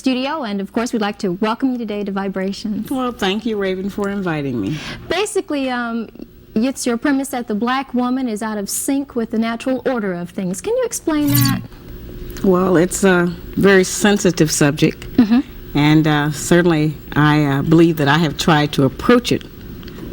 studio, and of course we'd like to welcome you today to Vibrations. Well, thank you, Raven, for inviting me. Basically, it's your premise that the black woman is out of sync with the natural order of things. Can you explain that? Well, it's a very sensitive subject, and certainly I believe that I have tried to approach it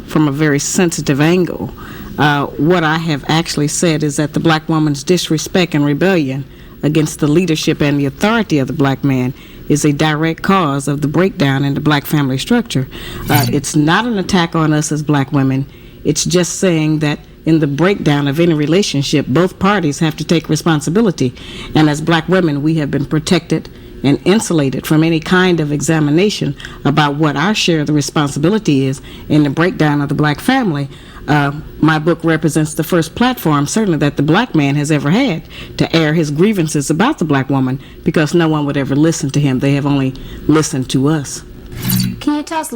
from a very sensitive angle. What I have actually said is that the black woman's disrespect and rebellion against the leadership and the authority of the black man is a direct cause of the breakdown in the black family structure. It's not an attack on us as black women. It's just saying that in the breakdown of any relationship, both parties have to take responsibility. And as black women, we have been protected and insulated from any kind of examination about what our share of the responsibility is in the breakdown of the black family. My book represents the first platform, certainly, that the black man has ever had to air his grievances about the black woman, because no one would ever listen to him. They have only listened to us. Can you tell us?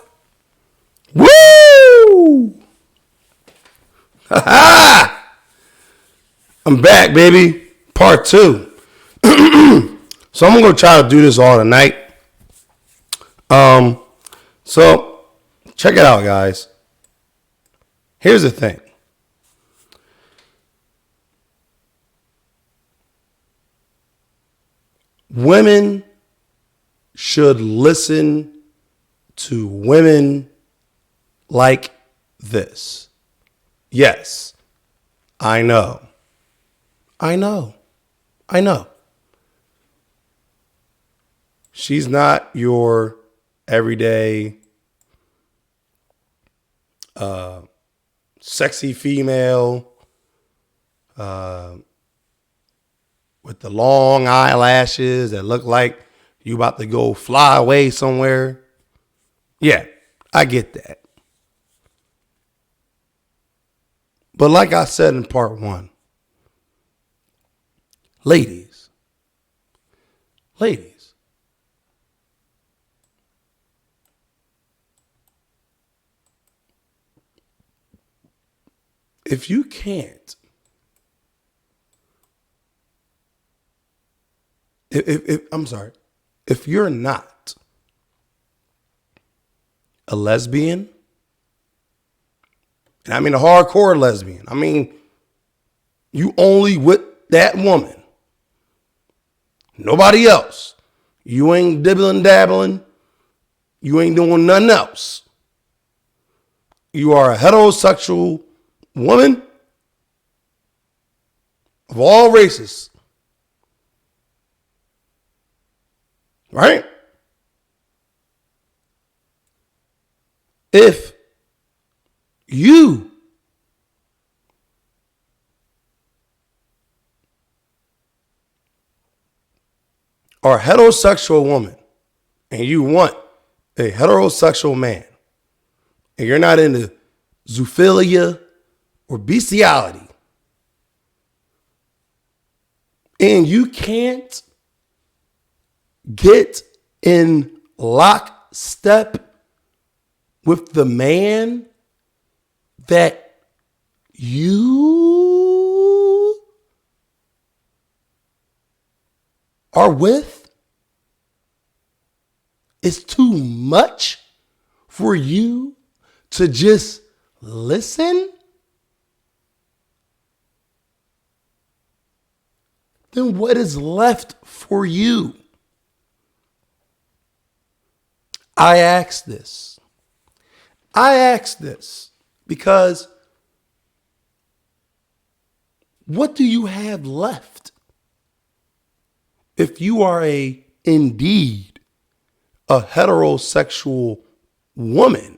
Woo! Ha-ha! I'm back, baby. Part 2. So I'm going to try to do this all tonight. So check it out, guys. Here's the thing. Women should listen to women like this. Yes, I know. She's not your everyday sexy female with the long eyelashes that look like you about to go fly away somewhere. Yeah, I get that. But like I said in part 1, ladies, if you can't, if you're not a lesbian, and I mean a hardcore lesbian, I mean you only with that woman, nobody else, you ain't dibbling dabbling, you ain't doing nothing else, you are a heterosexual woman of all races, right? If you are a heterosexual woman and you want a heterosexual man, and you're not into zoophilia or bestiality, and you can't get in lockstep with the man that you are with, it's too much for you to just listen, then what is left for you? I ask this because what do you have left if you are indeed a heterosexual woman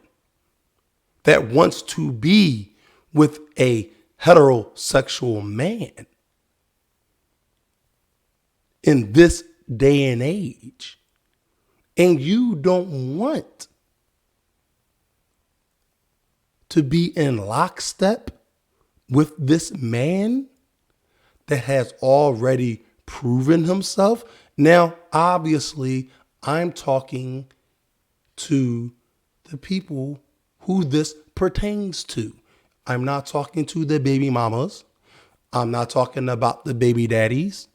that wants to be with a heterosexual man in this day and age, and you don't want to be in lockstep with this man that has already proven himself? Now, obviously, I'm talking to the people who this pertains to. I'm not talking to the baby mamas. I'm not talking about the baby daddies.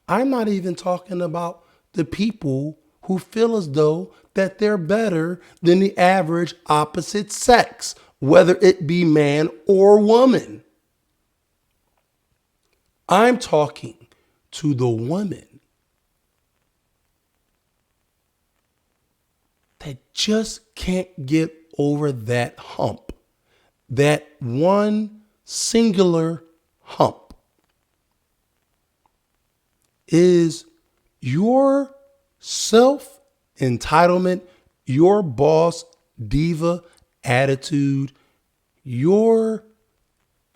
I'm not even talking about the people who feel as though that they're better than the average opposite sex, whether it be man or woman. I'm talking to the woman that just can't get over that hump, that one singular hump. Is your self-entitlement, your boss diva attitude, your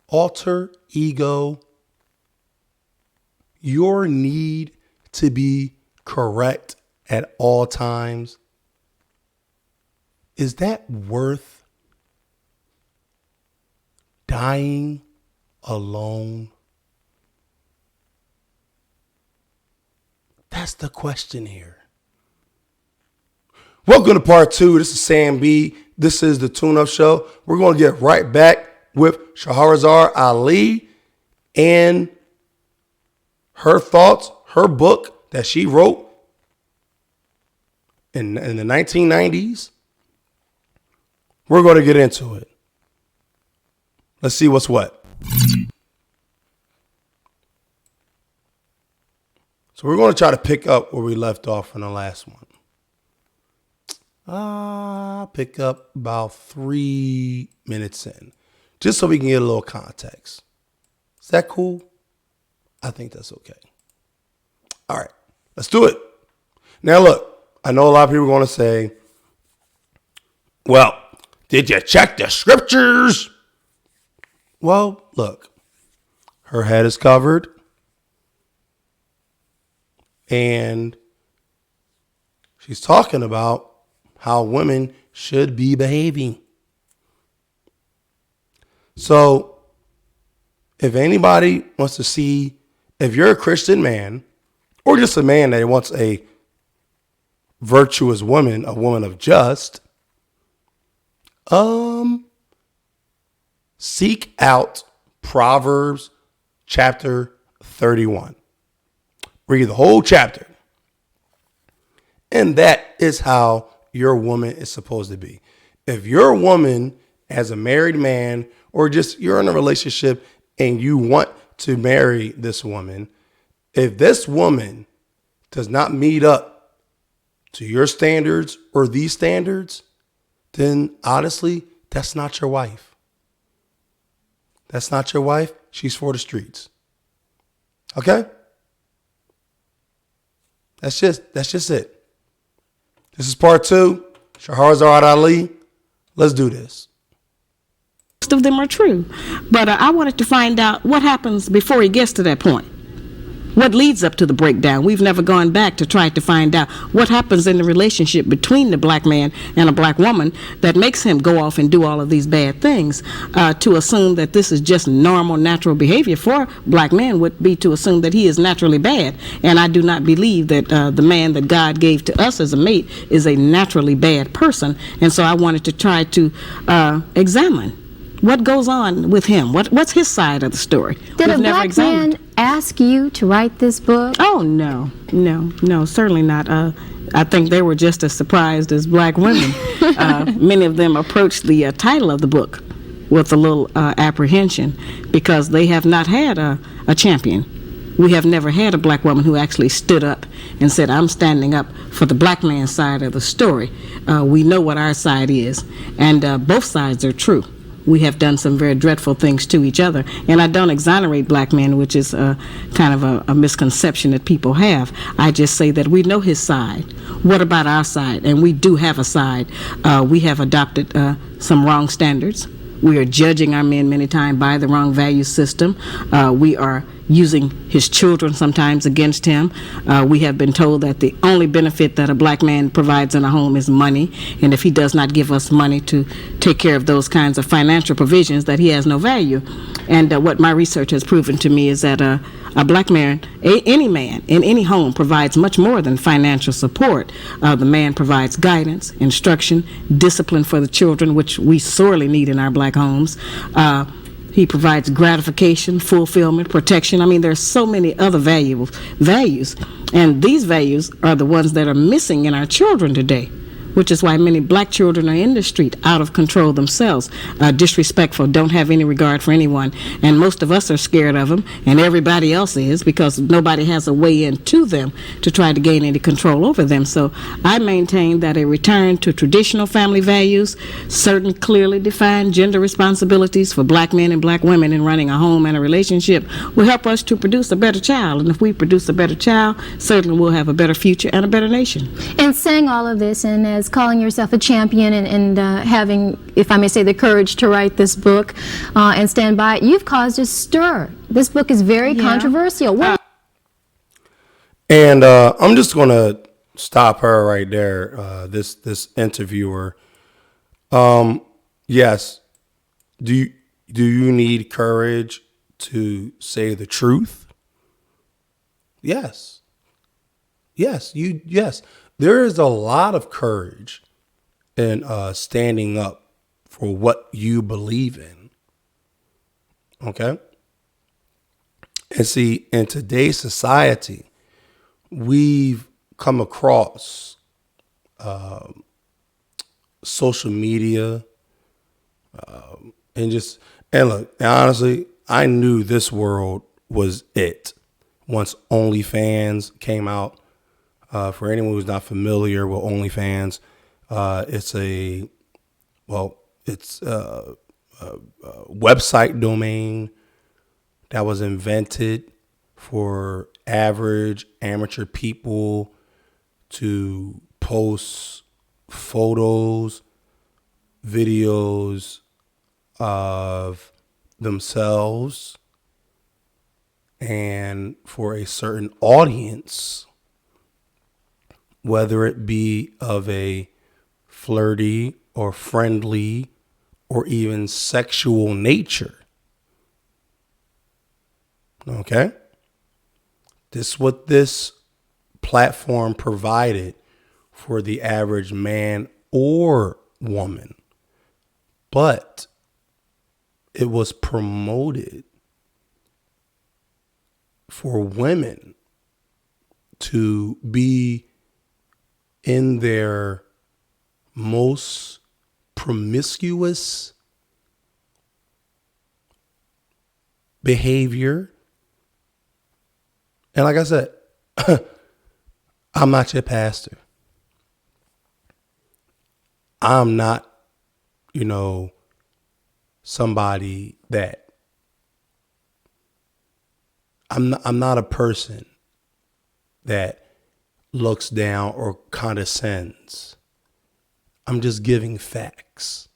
alter ego, your need to be correct at all times, is that worth dying alone? That's the question here. Welcome to part 2. This is Sam B. This is the Tune Up Show. We're going to get right back with Shahrazad Ali and her thoughts, her book that she wrote in the 1990s. We're going to get into it. Let's see what's what. So we're going to try to pick up where we left off in the last one. I'll pick up about 3 minutes in, just so we can get a little context. Is that cool? I think that's okay. All right, let's do it. Now look, I know a lot of people are going to say, well, did you check the scriptures? Well, look, her head is covered. And she's talking about how women should be behaving. So if anybody wants to see, if you're a Christian man or just a man that wants a virtuous woman, a woman of just, seek out Proverbs chapter 31. Read the whole chapter. And that is how your woman is supposed to be. If your woman, as a married man, or just you're in a relationship and you want to marry this woman, if this woman does not meet up to your standards or these standards, then honestly, that's not your wife. That's not your wife. She's for the streets. Okay? That's just it. This is part 2. Shahrazad Ali. Let's do this. Most of them are true. But I wanted to find out what happens before he gets to that point. What leads up to the breakdown? We've never gone back to try to find out what happens in the relationship between the black man and a black woman that makes him go off and do all of these bad things. To assume that this is just normal, natural behavior for black men would be to assume that he is naturally bad. And I do not believe that the man that God gave to us as a mate is a naturally bad person. And so I wanted to try to examine what goes on with him. What's his side of the story? Did a black man ask you to write this book? Oh, no, certainly not. I think they were just as surprised as black women. Many of them approached the title of the book with a little apprehension because they have not had a champion. We have never had a black woman who actually stood up and said, I'm standing up for the black man's side of the story. We know what our side is, and both sides are true. We have done some very dreadful things to each other. And I don't exonerate black men, which is kind of a misconception that people have. I just say that we know his side. What about our side? And we do have a side. We have adopted some wrong standards. We are judging our men many times by the wrong value system. We are using his children sometimes against him. We have been told that the only benefit that a black man provides in a home is money, and if he does not give us money to take care of those kinds of financial provisions, that he has no value. And what my research has proven to me is that a black man, any man in any home, provides much more than financial support. The man provides guidance, instruction, discipline for the children, which we sorely need in our black homes. He provides gratification, fulfillment, protection. I mean, there's so many other values, and these values are the ones that are missing in our children today, which is why many black children are in the street, out of control themselves, disrespectful, don't have any regard for anyone. And most of us are scared of them, and everybody else is, because nobody has a way into them to try to gain any control over them. So I maintain that a return to traditional family values, certain clearly defined gender responsibilities for black men and black women in running a home and a relationship will help us to produce a better child. And if we produce a better child, certainly we'll have a better future and a better nation. And saying all of this, and as calling yourself a champion, and having, if I may say, the courage to write this book and stand by it, you've caused a stir. This book is very controversial. And I'm just going to stop her right there, this interviewer. Yes, do you need courage to say the truth? Yes. Yes. There is a lot of courage in standing up for what you believe in. Okay? And see, in today's society, we've come across social media and look, honestly, I knew this world was it once OnlyFans came out. For anyone who's not familiar with OnlyFans, it's a website domain that was invented for average amateur people to post photos, videos of themselves, and for a certain audience, whether it be of a flirty or friendly or even sexual nature. Okay? This is what this platform provided for the average man or woman. But it was promoted for women to be in their most promiscuous behavior. And like I said, I'm not your pastor. I'm not, somebody that I'm not a person that looks down or condescends. I'm just giving facts.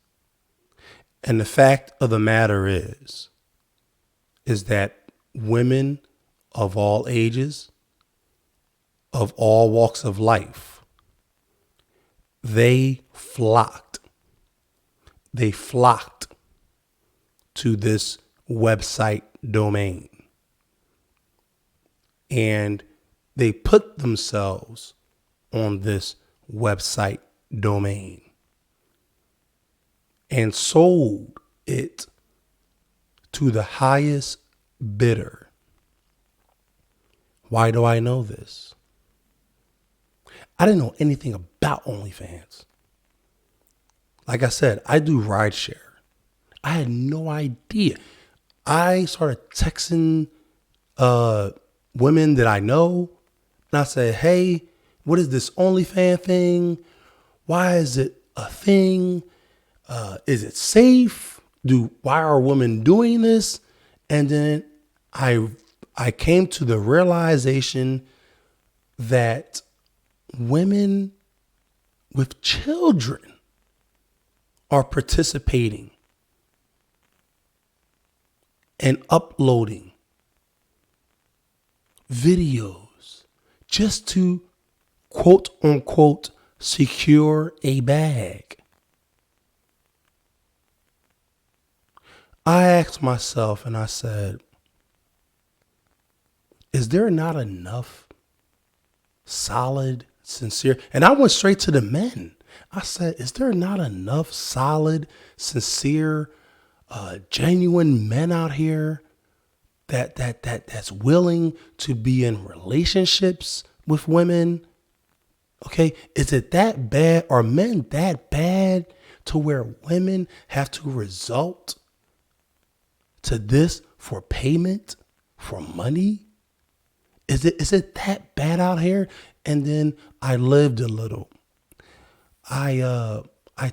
And the fact of the matter is that women of all ages, of all walks of life, they flocked to this website domain. And they put themselves on this website domain and sold it to the highest bidder. Why do I know this? I didn't know anything about OnlyFans. Like I said, I do rideshare. I had no idea. I started texting women that I know, and I said, hey, what is this OnlyFans thing? Why is it a thing? Is it safe? Why are women doing this? And then I came to the realization that women with children are participating and uploading videos just to quote unquote secure a bag. I asked myself and I said, is there not enough solid, sincere? And I went straight to the men. I said, is there not enough solid, sincere genuine men out here that's willing to be in relationships with women? Okay, is it that bad? Are men that bad to where women have to resort to this for payment, for money? Is it that bad out here? And then I lived a little. I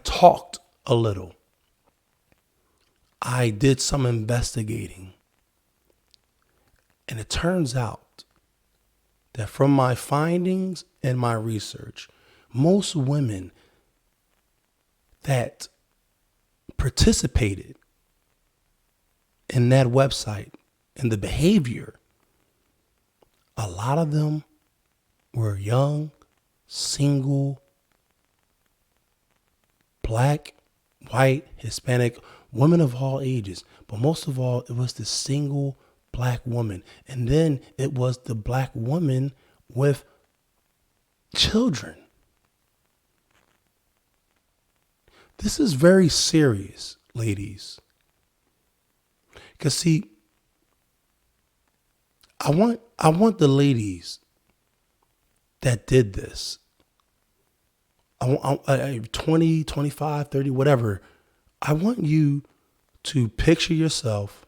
talked a little. I did some investigating. And it turns out that from my findings and my research, most women that participated in that website and the behavior, a lot of them were young, single, black, white, Hispanic, women of all ages. But most of all, it was the single black woman. And then it was the black woman with children. This is very serious, ladies. Because see, I want the ladies that did this, 20, 25, 30, whatever, I want you to picture yourself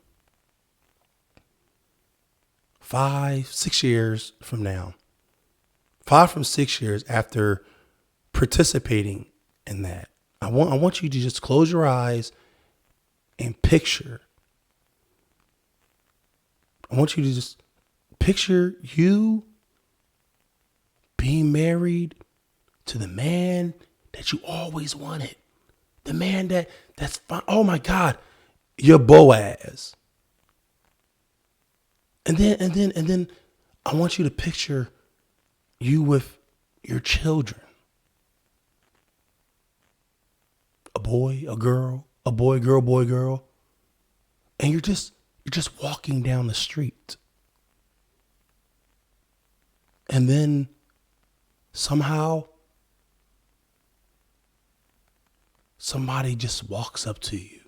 5, 6 years from now, 5 from 6 years after participating in that. I want you to just close your eyes and picture. I want you to just picture you being married to the man that you always wanted. The man that's fine. Oh my God, you're Boaz. And then I want you to picture you with your children. A boy, a girl, a boy, girl, boy, girl. And you're just walking down the street. And then somehow somebody just walks up to you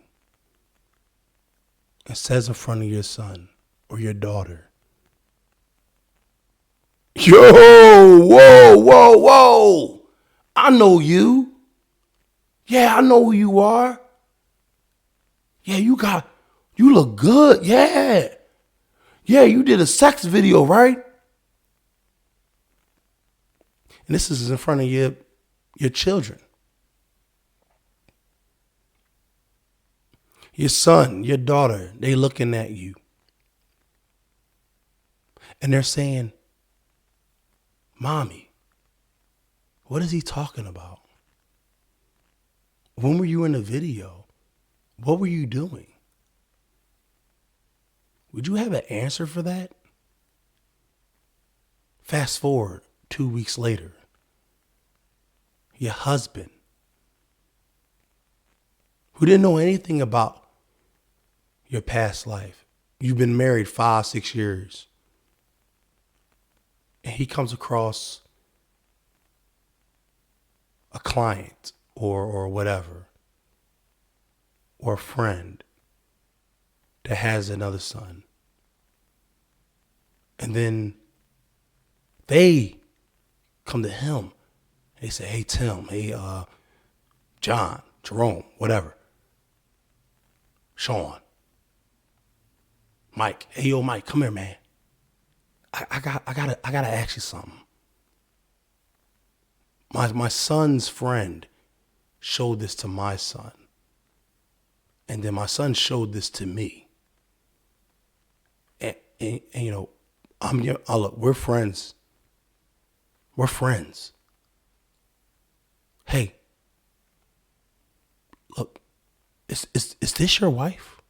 and says in front of your son or your daughter, "Yo, whoa, whoa, whoa. I know you. Yeah, I know who you are. Yeah, you look good. Yeah. Yeah, you did a sex video, right?" And this is in front of your children. Your son, your daughter, they looking at you. And they're saying, "Mommy, what is he talking about? When were you in the video? What were you doing?" Would you have an answer for that? Fast forward 2 weeks later. Your husband, who didn't know anything about your past life. You've been married 5, 6 years. And he comes across a client or whatever, or a friend that has another son. And then they come to him. They say, "Hey, Tim, hey, John, Jerome, whatever, Sean, Mike, hey, yo, Mike, come here, man. I gotta ask you something. My son's friend showed this to my son. And then my son showed this to me. And you know, look, we're friends. We're friends. Hey, look, is this your wife?"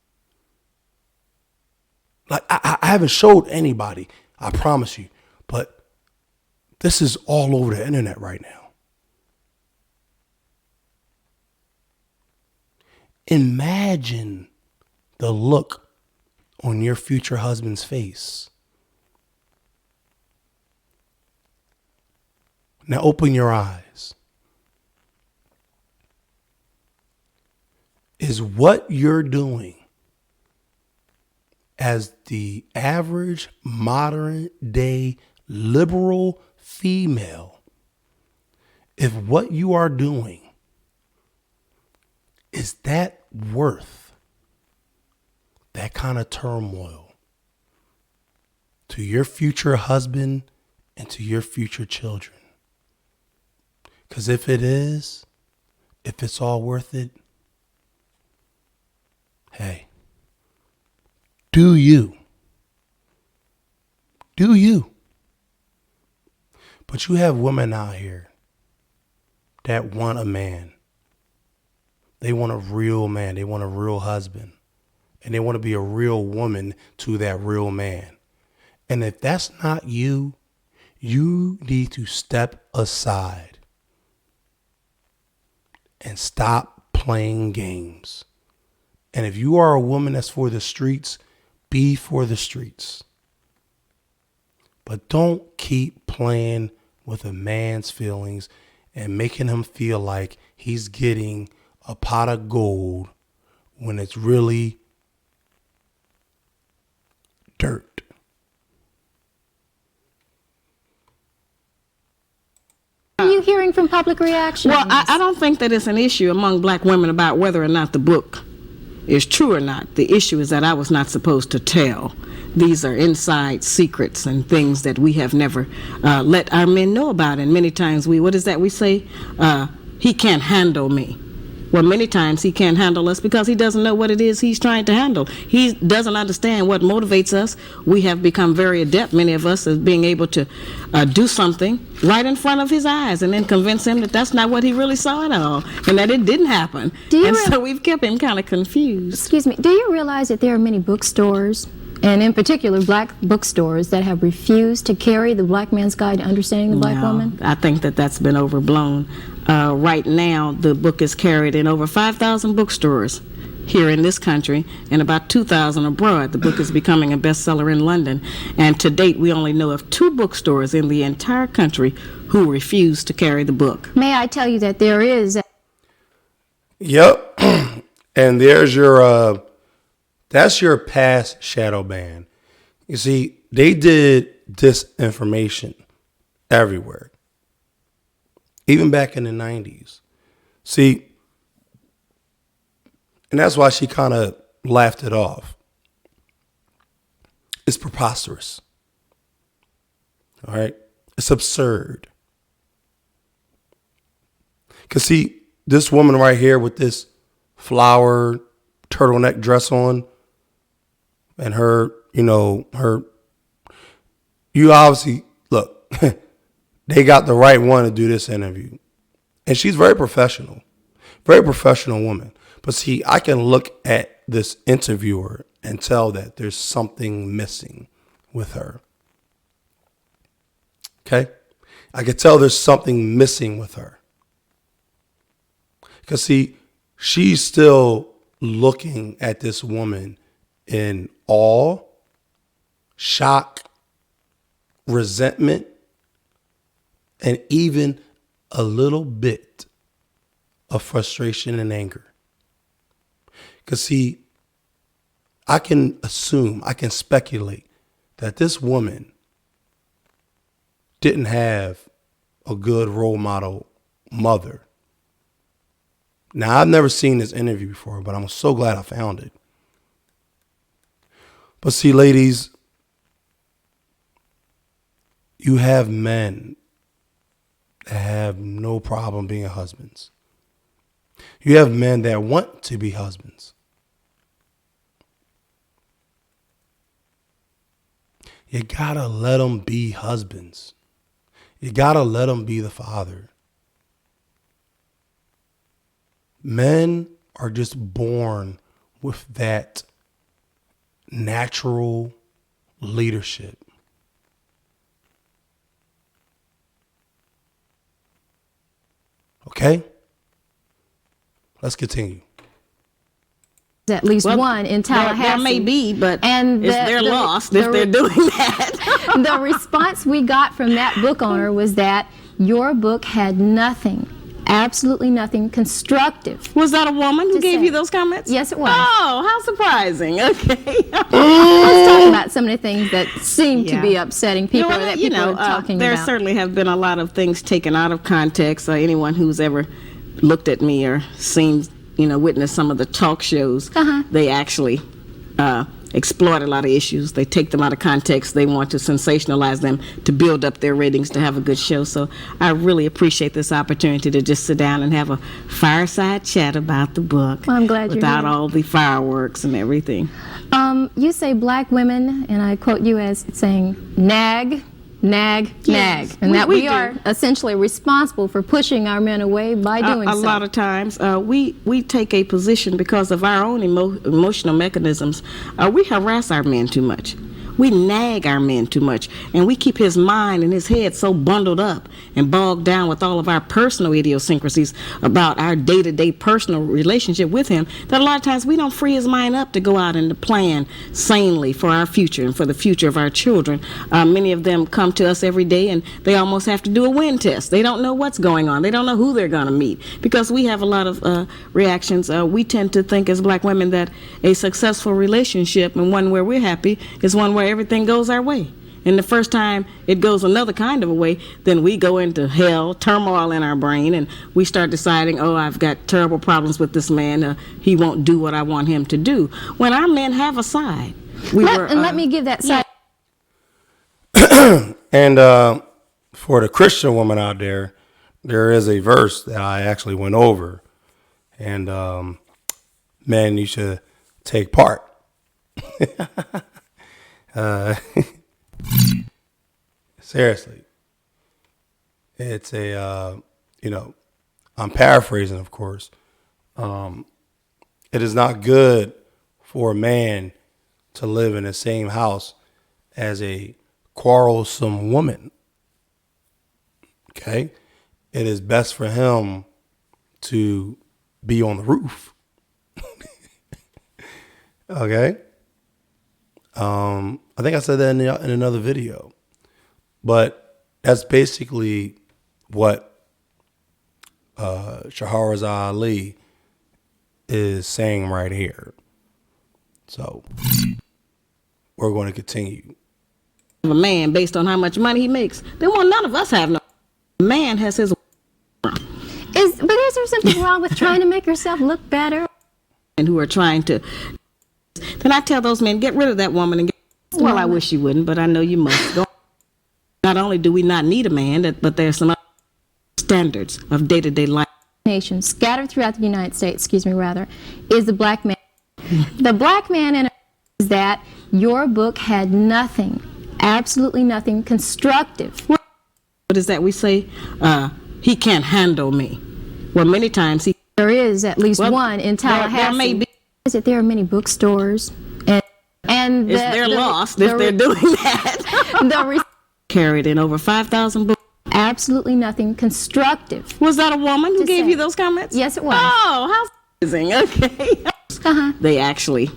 Like, I haven't showed anybody, I promise you, but this is all over the internet right now. Imagine the look on your future husband's face. Now open your eyes. Is what you're doing as the average modern day liberal female, if what you are doing is that worth that kind of turmoil to your future husband and to your future children? Because if it is, if it's all worth it, hey, do you. Do you. But you have women out here that want a man. They want a real man. They want a real husband. And they want to be a real woman to that real man. And if that's not you, you need to step aside and stop playing games. And if you are a woman that's for the streets, be for the streets. But don't keep playing with a man's feelings and making him feel like he's getting a pot of gold when it's really dirt. What are you hearing from public reaction? Well, I don't think that it's an issue among black women about whether or not the book is true or not. The issue is that I was not supposed to tell. These are inside secrets and things that we have never let our men know about. And many times what is that we say? He can't handle me. Well, many times he can't handle us because he doesn't know what it is he's trying to handle. He doesn't understand what motivates us. We have become very adept, many of us, at being able to do something right in front of his eyes and then convince him that that's not what he really saw at all and that it didn't happen. So we've kept him kind of confused. Excuse me. Do you realize that there are many bookstores, and in particular black bookstores, that have refused to carry the Black Man's Guide to Understanding the Black Woman? I think that that's been overblown. Right now, the book is carried in over 5,000 bookstores here in this country and about 2,000 abroad. The book is becoming a bestseller in London. And to date, we only know of 2 bookstores in the entire country who refuse to carry the book. May I tell you that there is... Yep. And there's your... that's your past shadow ban. You see, they did disinformation everywhere, even back in the 90s. See, and that's why she kind of laughed it off. It's preposterous. All right? It's absurd. Because see, this woman right here with this flower turtleneck dress on, and her, you obviously, look, they got the right one to do this interview. And she's very professional woman. But see, I can look at this interviewer and tell that there's something missing with her. Okay? I can tell there's something missing with her. Because see, she's still looking at this woman in awe, shock, resentment, and even a little bit of frustration and anger. Because see, I can assume, I can speculate that this woman didn't have a good role model mother. Now, I've never seen this interview before, but I'm so glad I found it. But see, ladies, you have men that have no problem being husbands. You have men that want to be husbands. You gotta let them be husbands. You gotta let them be the father. Men are just born with that natural leadership. Okay? Let's continue. At least one in Tallahassee. There may be, but and they're lost if they're doing that. The response we got from that book owner was that your book had nothing absolutely nothing constructive. Was that a woman who gave say. you those comments? Yes, it was. Oh, how surprising. Okay. Let's talk about some of the things that seem to Yeah. be upsetting people, or that people are talking there about. certainly have been a lot of things taken out of context. Anyone who's ever looked at me or seen, witnessed some of the talk shows, they actually exploit a lot of issues. They take them out of context. They want to sensationalize them to build up their ratings to have a good show. So I really appreciate this opportunity to just sit down and have a fireside chat about the book. Well, I'm glad you're without here. all the fireworks and everything. You say black women, and I quote you as saying, nag, nag, Yes, nag, and we- that we we do. are essentially responsible for pushing our men away by doing A so. lot of times we take a position because of our own emotional mechanisms. We harass our men too much. We nag our men too much, and we keep his mind and his head so bundled up and bogged down with all of our personal idiosyncrasies about our day-to-day personal relationship with him that a lot of times we don't free his mind up to go out and to plan sanely for our future and for the future of our children. Many of them come to us every day and they almost have to do a wind test. They don't know what's going on. They don't know who they're going to meet because we have a lot of reactions. We tend to think as black women that a successful relationship and one where we're happy is one where everything goes our way. And the first time it goes another kind of a way, then we go into hell, turmoil in our brain, and we start deciding, oh, I've got terrible problems with this man. He won't do what I want him to do. When our men have a side. Let me give that side. And for the Christian woman out there, there is a verse that I actually went over. And man, you should take part. Seriously. It's a, I'm paraphrasing, of course. It is not good for a man to live in the same house as a quarrelsome woman. Okay? It is best for him to be on the roof. Okay? I think I said that in another video. But that's basically what Shahrazad Ali is saying right here. So we're going to continue. A man based on how much money he makes. Then well, none of us have no. A man has his. But is there something wrong with trying to make yourself look better? And who are trying to. Then I tell those men, get rid of that woman and get. Well, I wish you wouldn't, but I know you must. Go. Not only do we not need a man, but there's some other standards of day-to-day life. Nation scattered throughout the United States, is the black man. The black man in is that your book had nothing, absolutely nothing constructive. What is that we say? He can't handle me. Well, many times he. There is at least one in Tallahassee. There may be. Is it there are many bookstores and They're lost if they're doing that. Carried in over 5,000 books. Absolutely nothing constructive. Was that a woman who gave say. you those comments? Yes, it was. Oh, how amazing. Okay. They actually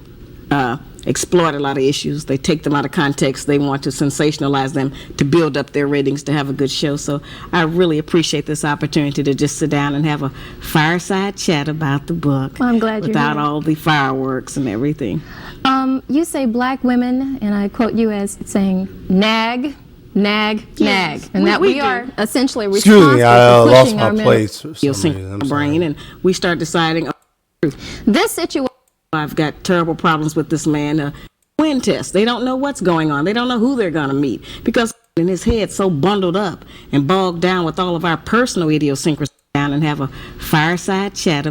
exploit a lot of issues. They take them out of context. They want to sensationalize them to build up their ratings to have a good show. So I really appreciate this opportunity to just sit down and have a fireside chat about the book. Well, I'm glad you're without here. all the fireworks and everything. You say black women, and I quote you as saying nag, nag, Yes, nag, and that we we do. are essentially Excuse responsible me, I for lost pushing my our men. place for some You'll sink reason. our I'm brain, sorry. and we start deciding, This situation. I've got terrible problems with this man. Wind test. They don't know what's going on. They don't know who they're going to meet because in his head so bundled up and bogged down with all of our personal idiosyncrasies down and have a fireside chat.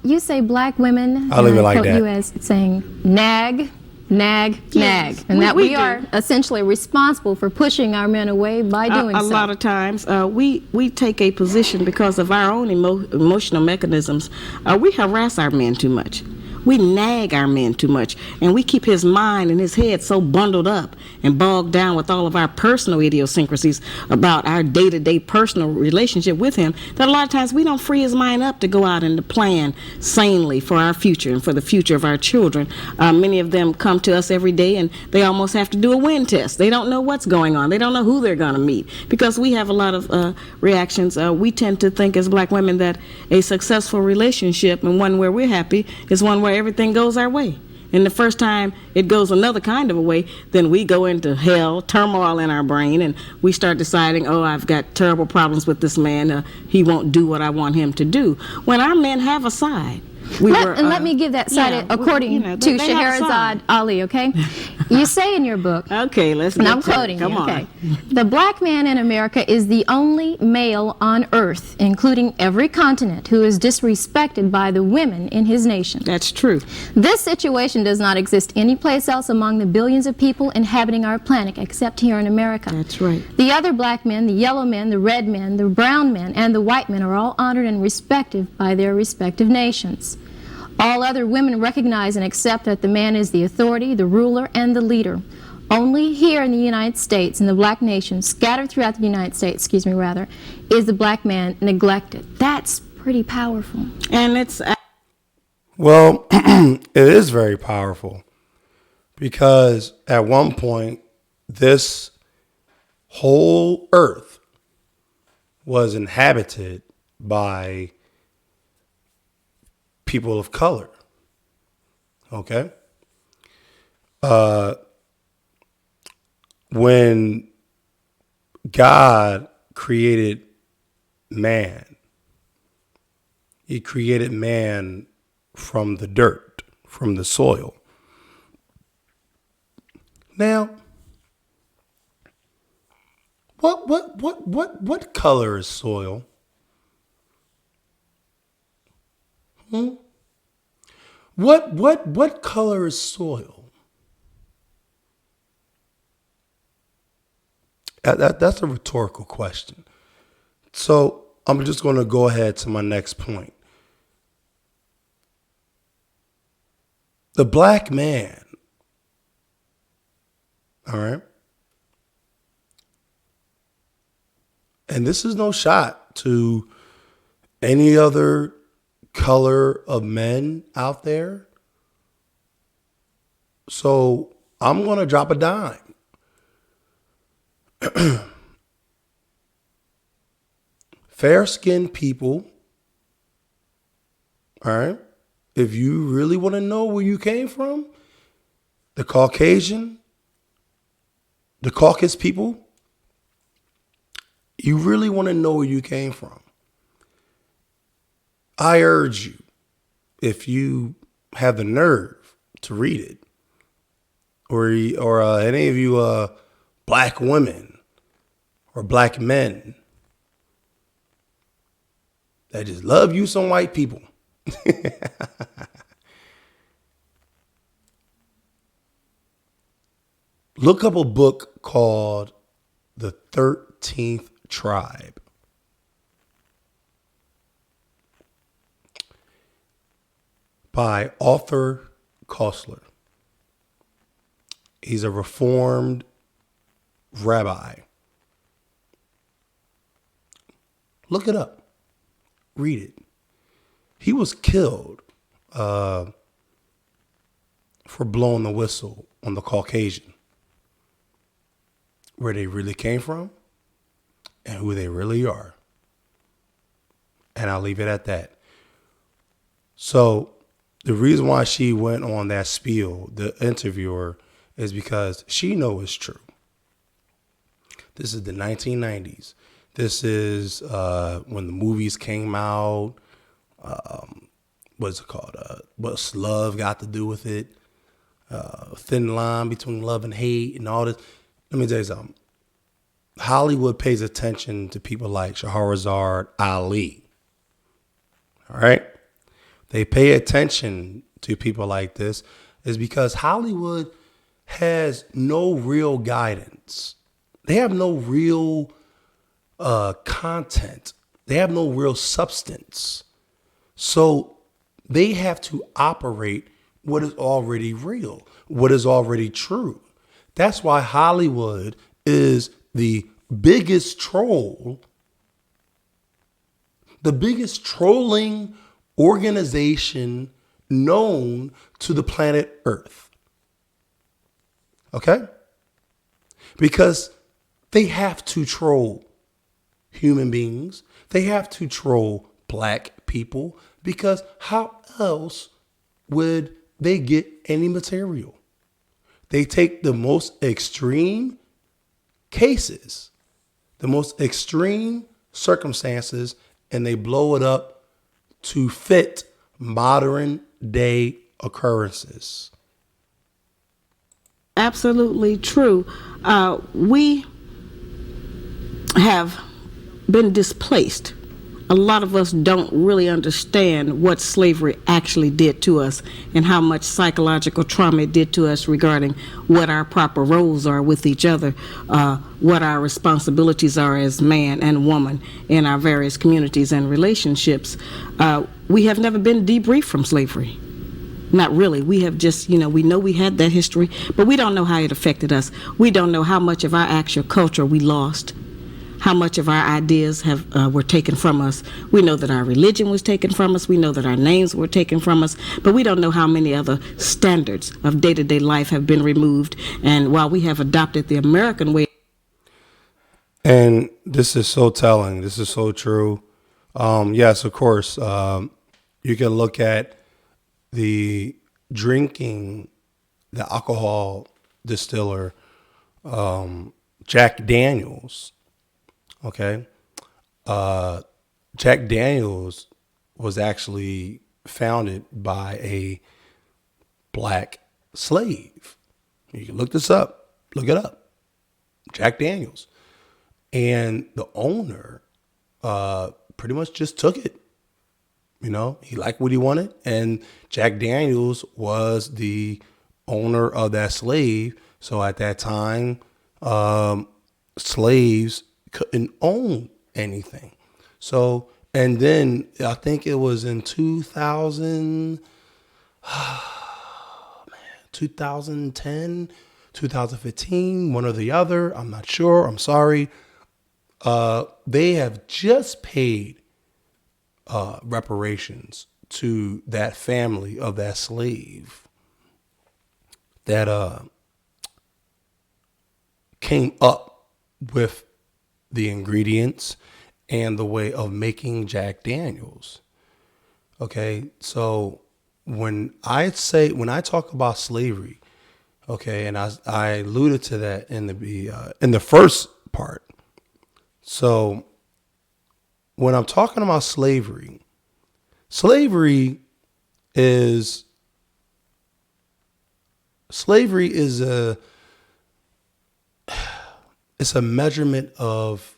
You say black women. I'll leave and it I like quote that. you as saying nag, nag, Yes, nag, and that we we do. are essentially responsible for pushing our men away by doing A so. lot of times we take a position because of our own emotional mechanisms. We harass our men too much. We nag our men too much, and we keep his mind and his head so bundled up and bogged down with all of our personal idiosyncrasies about our day-to-day personal relationship with him that a lot of times we don't free his mind up to go out and to plan sanely for our future and for the future of our children. Many of them come to us every day and they almost have to do a wind test. They don't know what's going on. They don't know who they're going to meet because we have a lot of reactions. We tend to think as black women that a successful relationship and one where we're happy is one where everything goes our way. And the first time it goes another kind of a way, then we go into hell, turmoil in our brain, and we start deciding, oh, I've got terrible problems with this man. He won't do what I want him to do. When our men have a side. Let me give that side according to Shahrazad Ali, okay? You say in your book, okay, let's and get I'm to it. quoting you, Come on. okay? The black man in America is the only male on earth, including every continent, who is disrespected by the women in his nation. That's true. This situation does not exist anyplace else among the billions of people inhabiting our planet except here in America. That's right. The other black men, the yellow men, the red men, the brown men, and the white men are all honored and respected by their respective nations. All other women recognize and accept that the man is the authority, the ruler, and the leader. Only here in the United States, in the black nation, scattered throughout the United States, is the black man neglected. That's pretty powerful. And it's... Well, it is very powerful because at one point, this whole earth was inhabited by people of color. Okay? When God created man, he created man from the dirt, from the soil. Now, what color is soil? What color is soil? That's a rhetorical question. So I'm just going to go ahead to my next point. The black man, all right? And this is no shot to any other color of men out there. So I'm going to drop a dime. Fair-skinned people, all right? If you really want to know where you came from, the Caucasian people, you really want to know where you came from. I urge you, if you have the nerve to read it, or any of you black women or black men that just love you some white people. Look up a book called The 13th Tribe. By Arthur Koestler. He's a reformed rabbi. Look it up. Read it. He was killed for blowing the whistle on the Caucasian. Where they really came from and who they really are. And I'll leave it at that. So the reason why she went on that spiel, the interviewer, is because she knows it's true. This is the 1990s. This is when the movies came out. What's it called? What's love got to do with it? Thin line between love and hate and all this. Let me tell you something. Hollywood pays attention to people like Shahrazad Ali. All right? They pay attention to people like this is because Hollywood has no real guidance. They have no real content. They have no real substance. So they have to operate what is already real, what is already true. That's why Hollywood is the biggest troll, the biggest trolling organization known to the planet Earth. Okay? Because they have to troll human beings. They have to troll black people, because how else would they get any material? They take the most extreme cases, the most extreme circumstances, and they blow it up to fit modern day occurrences. Absolutely true. We have been displaced. A lot of us don't really understand what slavery actually did to us and how much psychological trauma it did to us regarding what our proper roles are with each other, what our responsibilities are as man and woman in our various communities and relationships. We have never been debriefed from slavery. Not really. We have just, we know we had that history, but we don't know how it affected us. We don't know how much of our actual culture we lost, how much of our ideas were taken from us. We know that our religion was taken from us. We know that our names were taken from us, but we don't know how many other standards of day-to-day life have been removed. And while we have adopted the American way. And this is so telling. This is so true. Yes, of course. You can look at the alcohol distiller, Jack Daniels. Okay. Jack Daniels was actually founded by a black slave. You can look this up. Look it up. Jack Daniels. And the owner pretty much just took it. He liked what he wanted. And Jack Daniels was the owner of that slave. So at that time, slaves couldn't own anything. So, and then I think it was in 2010, 2015, one or the other. I'm not sure. I'm sorry. They have just paid reparations to that family of that slave that came up with the ingredients and the way of making Jack Daniels. Okay, so when I talk about slavery, okay, and I alluded to that in the first part. So when I'm talking about slavery is it's a measurement of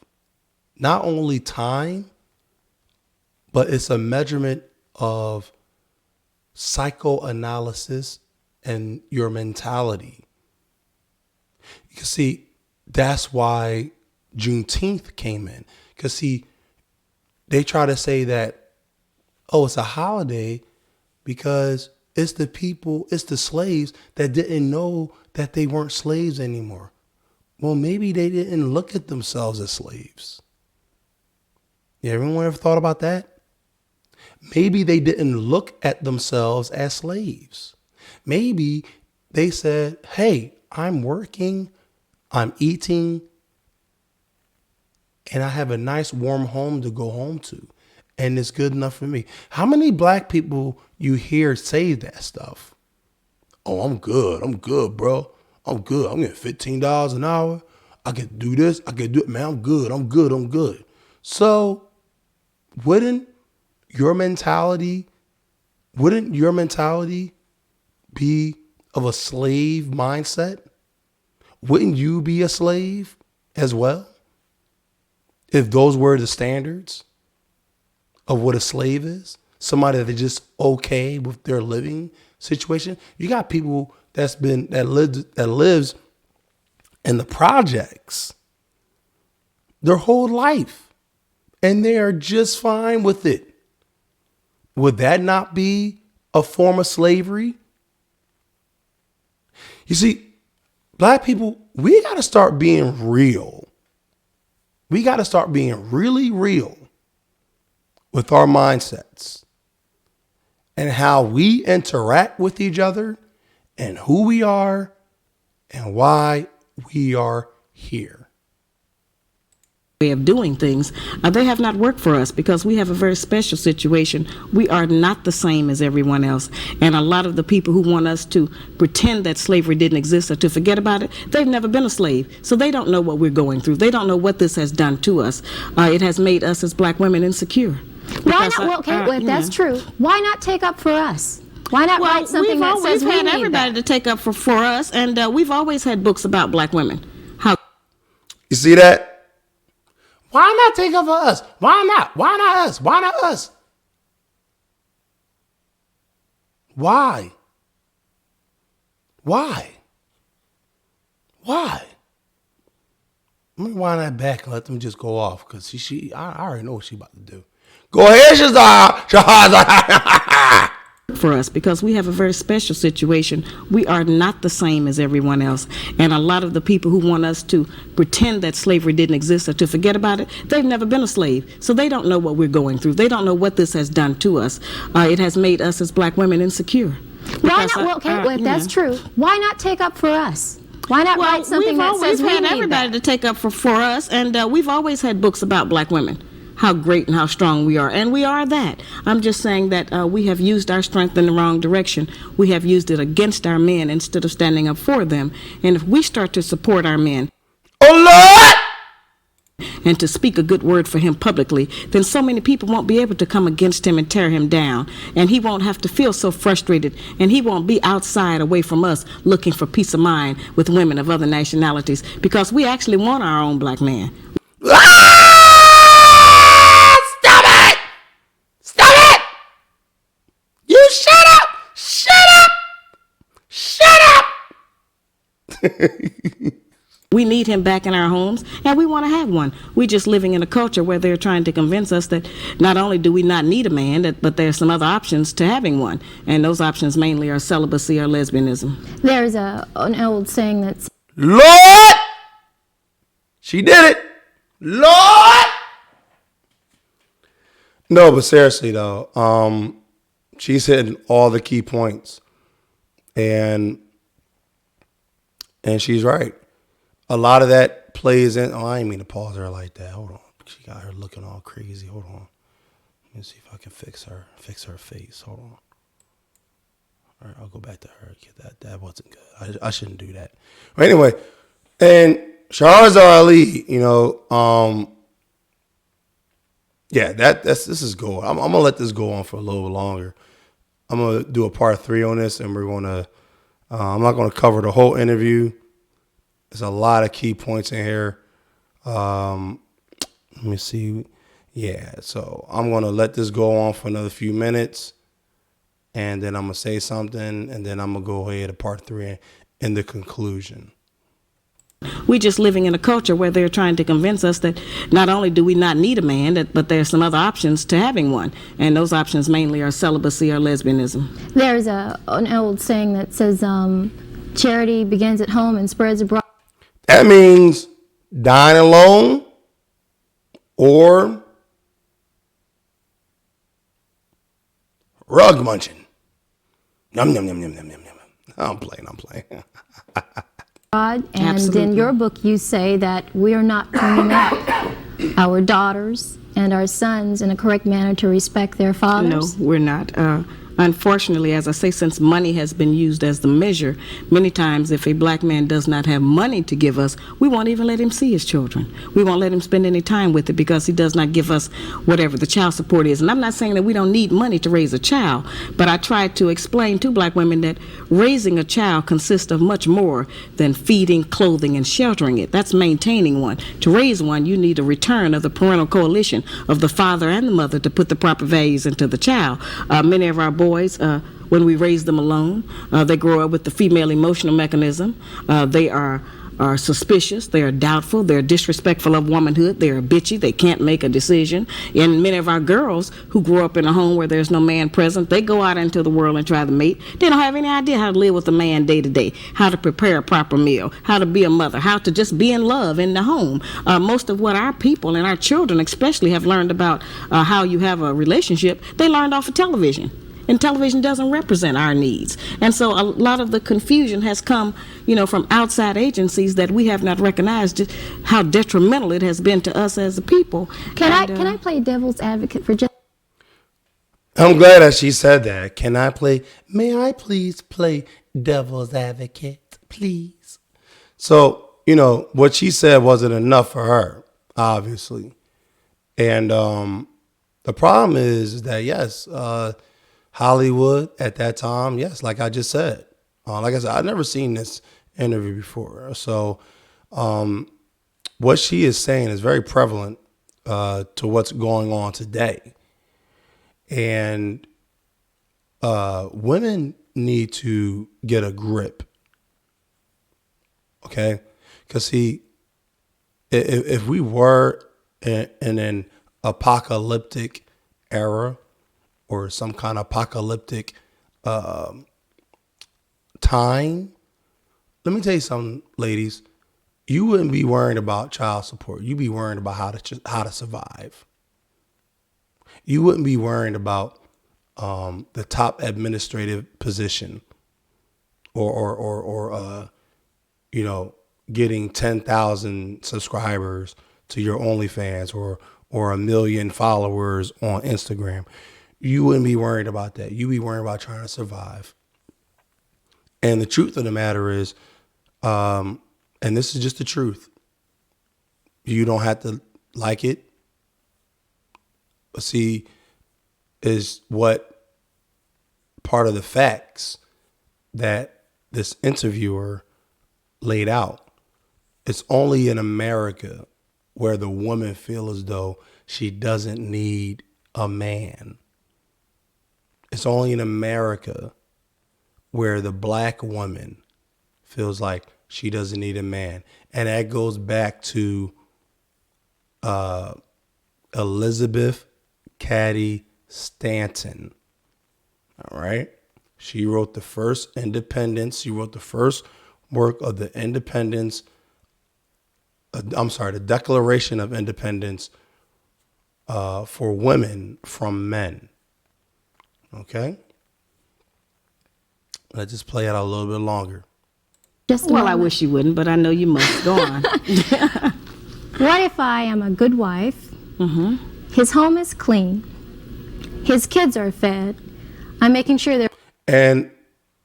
not only time, but it's a measurement of psychoanalysis and your mentality. You can see that's why Juneteenth came in, because they try to say that, it's a holiday because it's the slaves that didn't know that they weren't slaves anymore. Well, maybe they didn't look at themselves as slaves. Yeah, everyone ever thought about that? Maybe they didn't look at themselves as slaves. Maybe they said, hey, I'm working, I'm eating, and I have a nice warm home to go home to, and it's good enough for me. How many black people you hear say that stuff? Oh, I'm good, bro. I'm good. I'm getting $15 an hour. I can do this. I can do it, man. I'm good. So wouldn't your mentality be of a slave mindset? Wouldn't you be a slave as well? If those were the standards of what a slave is, somebody that is just okay with their living situation. You got people that lives in the projects their whole life, and they are just fine with it. Would that not be a form of slavery? You see, black people, we got to start being real. We got to start being really real with our mindsets and how we interact with each other and who we are and why we are here. Way of doing things, they have not worked for us because we have a very special situation. We are not the same as everyone else. And a lot of the people who want us to pretend that slavery didn't exist or to forget about it, they've never been a slave. So they don't know what we're going through. They don't know what this has done to us. It has made us as black women insecure. Why not? Well, okay, well, if that's true, why not take up for us? Why not write something that says we need that? We've had everybody to take up for us, and we've always had books about black women. How? You see that? Why not take up for us? Why not? Why not us? Why not us? Why? Why? Why? Let me wind that back and let them just go off because I already know what she about to do. Go ahead, Shahrazad. For us because we have a very special situation. We are not the same as everyone else. And a lot of the people who want us to pretend that slavery didn't exist or to forget about it, they've never been a slave. So they don't know what we're going through. They don't know what this has done to us. It has made us as black women insecure. Why not? Well, okay, well, if that's true, why not take up for us? Why not write something that says we need that? We've had everybody to take up for us, and we've always had books about black women. How great and how strong we are. And we are that. I'm just saying that we have used our strength in the wrong direction. We have used it against our men instead of standing up for them. And if we start to support our men, oh Lord, and to speak a good word for him publicly, then so many people won't be able to come against him and tear him down. And he won't have to feel so frustrated. And he won't be outside away from us looking for peace of mind with women of other nationalities because we actually want our own black man. We need him back in our homes, and we want to have one. We're just living in a culture where they're trying to convince us that not only do we not need a man, but there's some other options to having one. And those options mainly are celibacy or lesbianism. There's an old saying that's, Lord, she did it. Lord. No, but seriously though, she's hitting all the key points, and she's right. A lot of that plays in. Oh, I didn't mean to pause her like that. Hold on. She got her looking all crazy. Hold on. Let me see if I can fix her face. Hold on. All right, I'll go back to her. That wasn't good. I shouldn't do that. But anyway, and Shahrazad Ali, yeah, this is gold. I'm gonna let this go on for a little bit longer. I'm gonna do a part 3 on this, and we're gonna. I'm not gonna cover the whole interview. There's a lot of key points in here. Let me see. Yeah, so I'm going to let this go on for another few minutes. And then I'm going to say something. And then I'm going to go ahead to part 3 in the conclusion. We're just living in a culture where they're trying to convince us that not only do we not need a man, but there's some other options to having one. And those options mainly are celibacy or lesbianism. There's an old saying that says charity begins at home and spreads abroad. That means dying alone or rug munching. Yum, yum, yum, yum, yum, yum, yum. I'm playing. And Absolutely. in your book you say that we are not bringing up our daughters and our sons in a correct manner to respect their fathers. No, we're not. Unfortunately, as I say, since money has been used as the measure, many times if a black man does not have money to give us, we won't even let him see his children. We won't let him spend any time with it because he does not give us whatever the child support is. And I'm not saying that we don't need money to raise a child, but I try to explain to black women that raising a child consists of much more than feeding, clothing, and sheltering it. That's maintaining one. To raise one, you need a return of the parental coalition of the father and the mother to put the proper values into the child. Many of our boys, when we raise them alone, they grow up with the female emotional mechanism. They are are suspicious, they are doubtful, they're disrespectful of womanhood, they're bitchy, they can't make a decision. And many of our girls who grow up in a home where there's no man present, they go out into the world and try to mate. They don't have any idea how to live with a man day to day, how to prepare a proper meal, how to be a mother, how to just be in love in the home. Most of what our people and our children especially have learned about how you have a relationship, they learned off of television. And television doesn't represent our needs. And so a lot of the confusion has come, from outside agencies that we have not recognized just how detrimental it has been to us as a people. Can I play devil's advocate for just... I'm glad that she said that. May I please play devil's advocate, please? So, what she said wasn't enough for her, obviously. And the problem is that, yes, Hollywood at that time, yes, like I just said. Like I said, I've never seen this interview before. So what she is saying is very prevalent to what's going on today. And women need to get a grip. Okay? Because see, if we were in an apocalyptic era, or some kind of apocalyptic time, let me tell you something, ladies. You wouldn't be worrying about child support. You'd be worrying about how to survive. You wouldn't be worrying about the top administrative position, or getting 10,000 subscribers to your OnlyFans, or 1 million followers on Instagram. You wouldn't be worried about that. You'd be worried about trying to survive. And the truth of the matter is, and this is just the truth, you don't have to like it. But see, is what part of the facts that this interviewer laid out. It's only in America where the woman feels as though she doesn't need a man. It's only in America where the black woman feels like she doesn't need a man. And that goes back to Elizabeth Cady Stanton. All right. She wrote the first independence. She wrote the first work of the independence. The Declaration of Independence for women from men. Okay? Let's just play it out a little bit longer. I wish you wouldn't, but I know you must. Go on. What if I am a good wife? Mm-hmm. His home is clean. His kids are fed. I'm making sure they're... And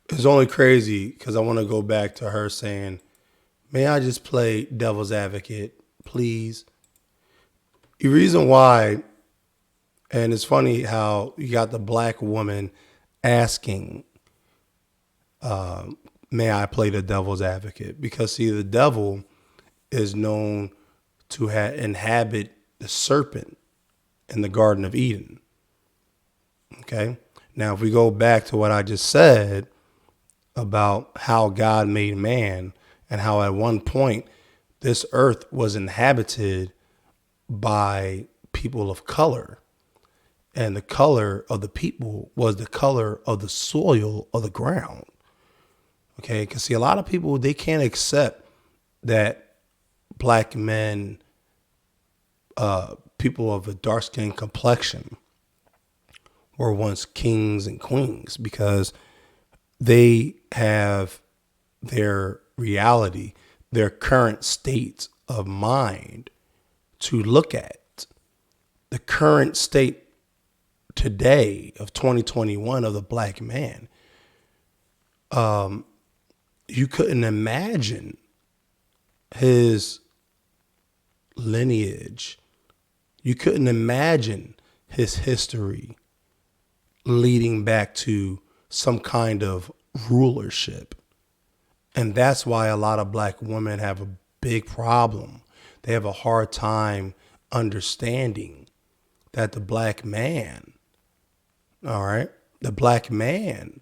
it's only crazy because I want to go back to her saying, may I just play devil's advocate, please? The reason why, and it's funny how you got the black woman asking, may I play the devil's advocate? Because see, the devil is known to inhabit the serpent in the Garden of Eden. Okay? Now, if we go back to what I just said about how God made man and how at one point this earth was inhabited by people of color, and the color of the people was the color of the soil of the ground. Okay? Because see, a lot of people, they can't accept that black men, people of a dark-skinned complexion, were once kings and queens, because they have their reality, their current state of mind to look at. The current state today of 2021 of the black man. You couldn't imagine his lineage. You couldn't imagine his history leading back to some kind of rulership. And that's why a lot of black women have a big problem. They have a hard time understanding that the black man, all right, the black man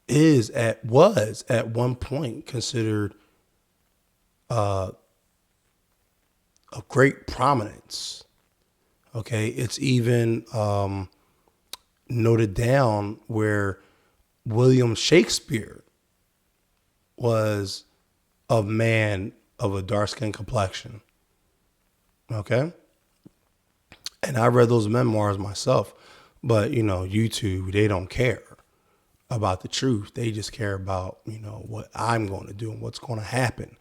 was at one point considered of great prominence. Okay, it's even noted down where William Shakespeare was a man of a dark skin complexion. Okay, and I read those memoirs myself, but YouTube, they don't care about the truth. They just care about what I'm going to do and what's going to happen.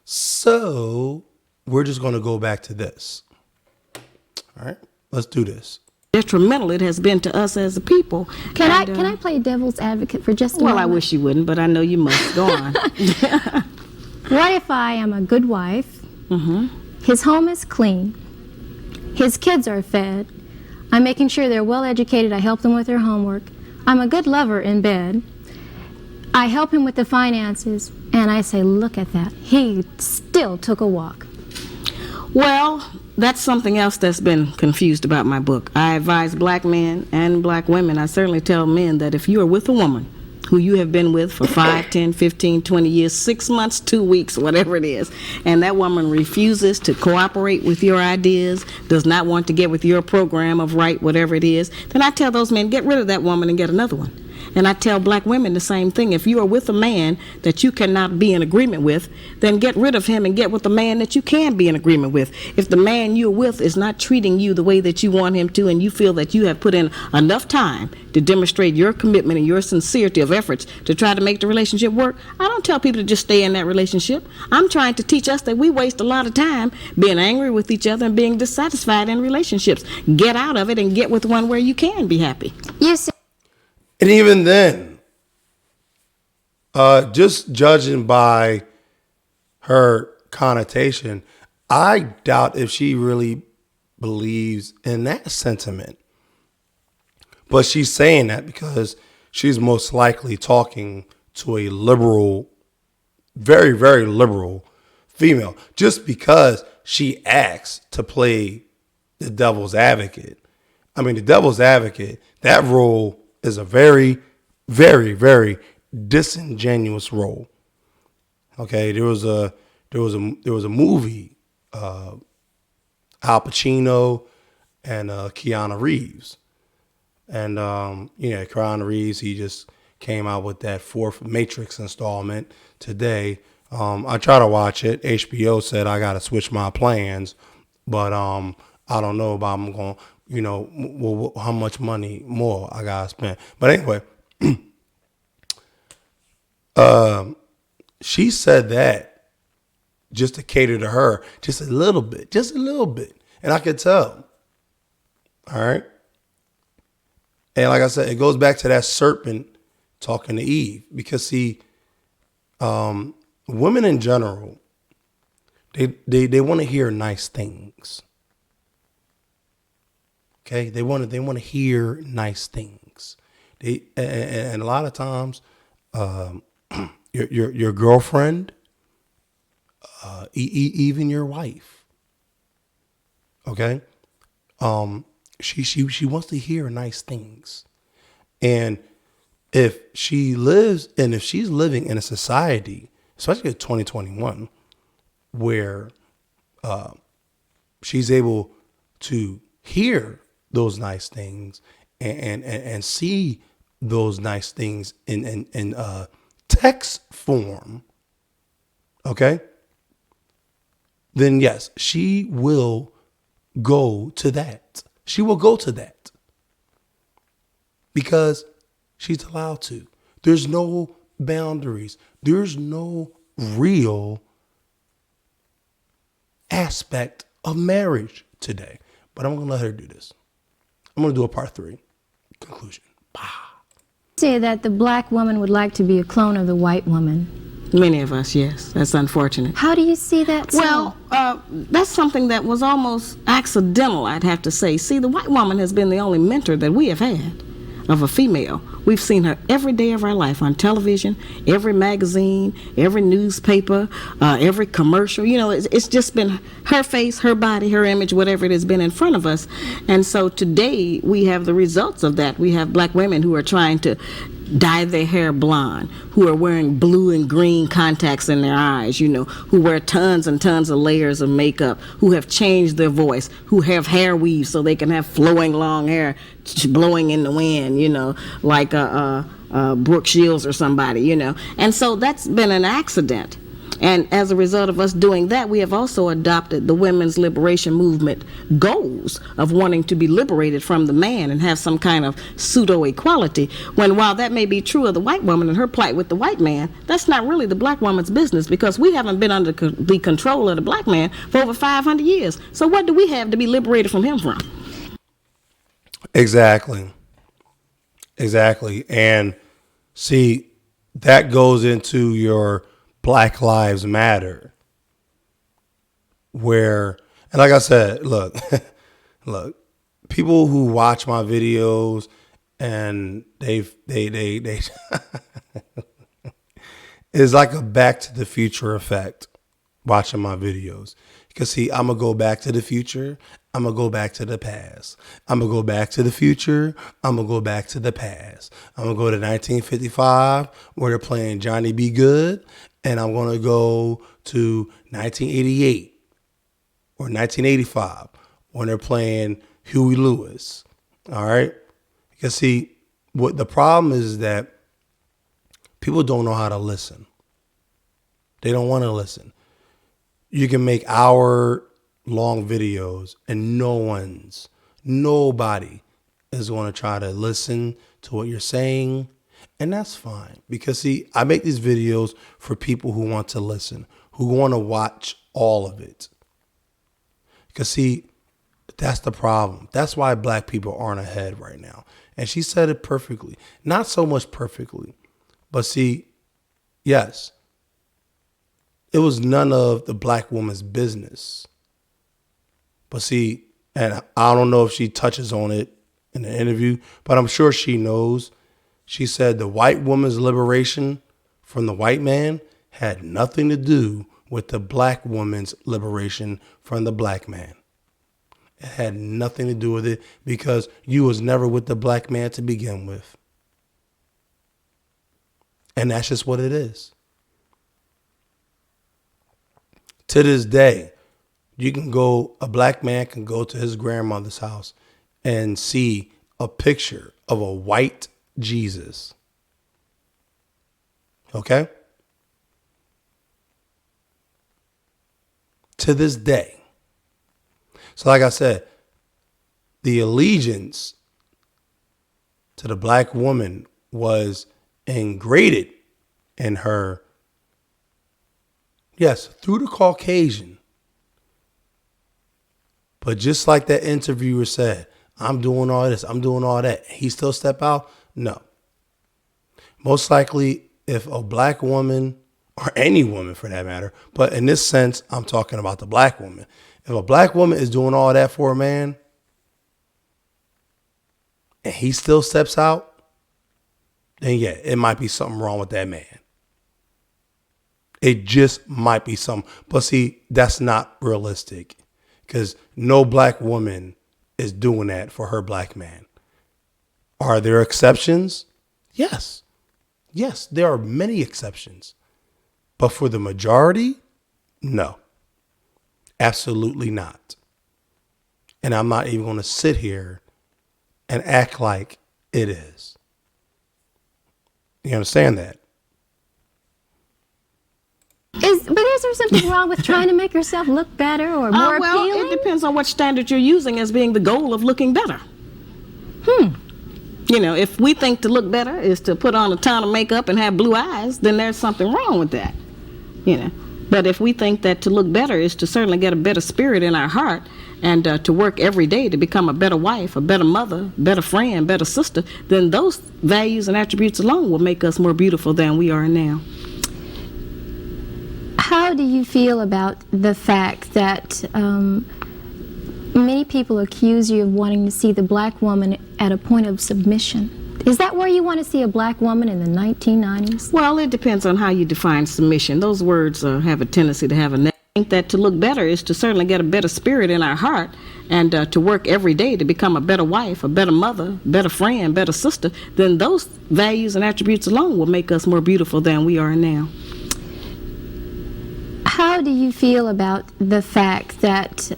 So we're just going to go back to this. All right, let's do this. Detrimental it has been to us as a people. Can I play devil's advocate for just a moment? Well, I wish you wouldn't, but I know you must. Go on. What if I am a good wife? His home is clean. His kids are fed. I'm making sure they're well educated. I help them with their homework. I'm a good lover in bed. I help him with the finances, and I say, look at that. He still took a walk. Well, that's something else that's been confused about my book. I advise black men and black women. I certainly tell men that if you are with a woman who you have been with for 5, 10, 15, 20 years, 6 months, 2 weeks, whatever it is, and that woman refuses to cooperate with your ideas, does not want to get with your program of right, whatever it is, then I tell those men, get rid of that woman and get another one. And I tell black women the same thing. If you are with a man that you cannot be in agreement with, then get rid of him and get with the man that you can be in agreement with. If the man you're with is not treating you the way that you want him to, and you feel that you have put in enough time to demonstrate your commitment and your sincerity of efforts to try to make the relationship work, I don't tell people to just stay in that relationship. I'm trying to teach us that we waste a lot of time being angry with each other and being dissatisfied in relationships. Get out of it and get with one where you can be happy. You see, And even then, just judging by her connotation, I doubt if she really believes in that sentiment. But she's saying that because she's most likely talking to a liberal, very, very liberal female. Just because she acts to play the devil's advocate. I mean, the devil's advocate, that role is a very, very, very disingenuous role. Okay, there was a movie, Al Pacino and Keanu Reeves, and Keanu Reeves, he just came out with that 4th Matrix installment today. I try to watch it. HBO said I got to switch my plans, but I don't know about I'm going. How much money more I gotta spend. But anyway, she said that just to cater to her, just a little bit. And I could tell. All right. And like I said, it goes back to that serpent talking to Eve. Because see, women in general, they want to hear nice things. Okay, they want to hear nice things. And a lot of times, your girlfriend, even your wife. Okay, she wants to hear nice things, and if she's living in a society, especially in 2021, where she's able to hear those nice things and see those nice things in text form, okay, then yes, she will go to that. She will go to that because she's allowed to. There's no boundaries. There's no real aspect of marriage today. But I'm going to let her do this. I'm going to do a part 3 conclusion. say that the black woman would like to be a clone of the white woman. Many of us, yes. That's unfortunate. How do you see that? Well, that's something that was almost accidental, I'd have to say. See, the white woman has been the only mentor that we have had of a female. We've seen her every day of our life on television, every magazine, every newspaper, every commercial. You know, it's just been her face, her body, her image, whatever it has been in front of us. And so today we have the results of that. We have black women who are trying to dye their hair blonde, who are wearing blue and green contacts in their eyes, you know, who wear tons and tons of layers of makeup, who have changed their voice, who have hair weaves so they can have flowing long hair blowing in the wind, you know, like Brooke Shields or somebody, you know. And so that's been an accident. And as a result of us doing that, we have also adopted the women's liberation movement goals of wanting to be liberated from the man and have some kind of pseudo-equality, when while that may be true of the white woman and her plight with the white man, that's not really the black woman's business, because we haven't been under the control of the black man for over 500 years. So what do we have to be liberated from him from? Exactly. And see, that goes into your Black Lives Matter, where, and like I said, look, people who watch my videos and they it's like a Back to the Future effect watching my videos. Because see, I'm going to go back to the future. I'm going to go back to the past. I'm going to go back to the future. I'm going to go back to the past. I'm going to go to 1955 where they're playing Johnny B. Good. And I'm going to go to 1988 or 1985 when they're playing Huey Lewis. All right. Because see, what the problem is that people don't know how to listen. They don't want to listen. You can make hour-long videos and nobody is going to try to listen to what you're saying. And that's fine, because see, I make these videos for people who want to listen, who want to watch all of it. Because see, that's the problem. That's why black people aren't ahead right now. And she said it perfectly. Not so much perfectly, but see, yes, it was none of the black woman's business. But see, and I don't know if she touches on it in the interview, but I'm sure she knows. She said the white woman's liberation from the white man had nothing to do with the black woman's liberation from the black man. It had nothing to do with it, because you was never with the black man to begin with. And that's just what it is. To this day, a black man can go to his grandmother's house and see a picture of a white Jesus. Okay? To this day. So like I said, the allegiance to the black woman was ingrained in her, yes, through the Caucasian. But just like that interviewer said, I'm doing all this, I'm doing all that, he still step out? No. Most likely, if a black woman, or any woman for that matter, but in this sense, I'm talking about the black woman. If a black woman is doing all that for a man, and he still steps out, then yeah, it might be something wrong with that man. It just might be something. But see, that's not realistic, because no black woman is doing that for her black man. Are there exceptions? Yes. Yes, there are many exceptions. But for the majority, no. Absolutely not. And I'm not even going to sit here and act like it is. You understand that? Is there something wrong with trying to make yourself look better or more appealing? Well, it depends on what standard you're using as being the goal of looking better. You know, if we think to look better is to put on a ton of makeup and have blue eyes, then there's something wrong with that. You know, but if we think that to look better is to certainly get a better spirit in our heart and to work every day to become a better wife, a better mother, better friend, better sister, then those values and attributes alone will make us more beautiful than we are now. How do you feel about the fact that many people accuse you of wanting to see the black woman at a point of submission? Is that where you want to see a black woman in the 1990s? Well, it depends on how you define submission. Those words have a tendency to have a I think that to look better is to certainly get a better spirit in our heart and to work every day to become a better wife, a better mother, better friend, better sister. Then those values and attributes alone will make us more beautiful than we are now. How do you feel about the fact that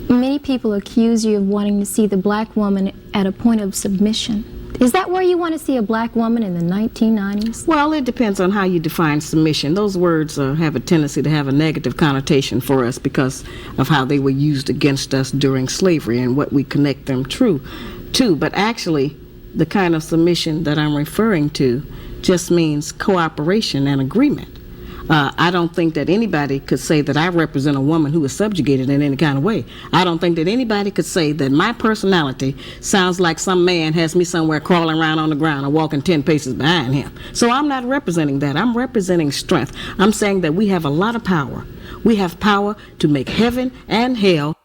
many people accuse you of wanting to see the black woman at a point of submission? Is that where you want to see a black woman in the 1990s? Well, it depends on how you define submission. Those words have a tendency to have a negative connotation for us because of how they were used against us during slavery and what we connect them to. But actually, the kind of submission that I'm referring to just means cooperation and agreement. I don't think that anybody could say that I represent a woman who is subjugated in any kind of way. I don't think that anybody could say that my personality sounds like some man has me somewhere crawling around on the ground or walking 10 paces behind him. So I'm not representing that. I'm representing strength. I'm saying that we have a lot of power. We have power to make heaven and hell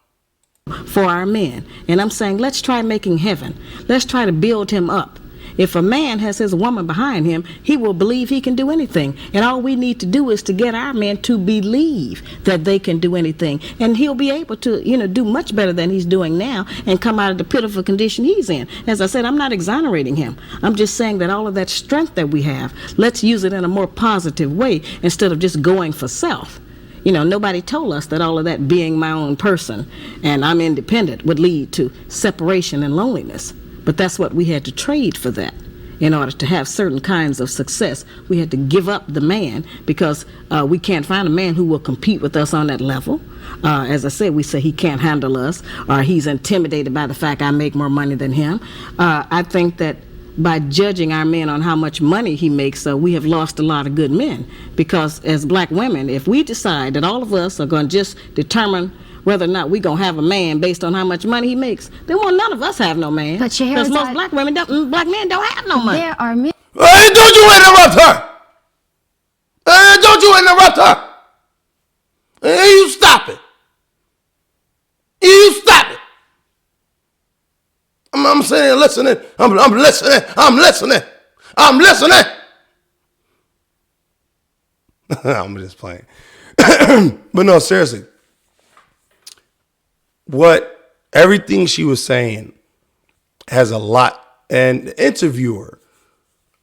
for our men. And I'm saying let's try making heaven. Let's try to build him up. If a man has his woman behind him, he will believe he can do anything. And all we need to do is to get our men to believe that they can do anything. And he'll be able to, do much better than he's doing now and come out of the pitiful condition he's in. As I said, I'm not exonerating him. I'm just saying that all of that strength that we have, let's use it in a more positive way instead of just going for self. Nobody told us that all of that being my own person and I'm independent would lead to separation and loneliness. But that's what we had to trade for that. In order to have certain kinds of success, we had to give up the man because we can't find a man who will compete with us on that level. As I said, we say he can't handle us or he's intimidated by the fact I make more money than him. I think that by judging our men on how much money he makes, we have lost a lot of good men. Because as black women, if we decide that all of us are going to just determine whether or not we're going to have a man based on how much money he makes, then none of us have no man. But because most black men don't have no money. There are men. Hey, don't you interrupt her! Hey, don't you interrupt her! Hey, you stop it! You stop it! I'm sitting here listening. I'm listening. I'm listening. I'm listening. I'm just playing. But no, seriously. Everything she was saying has a lot. And the interviewer,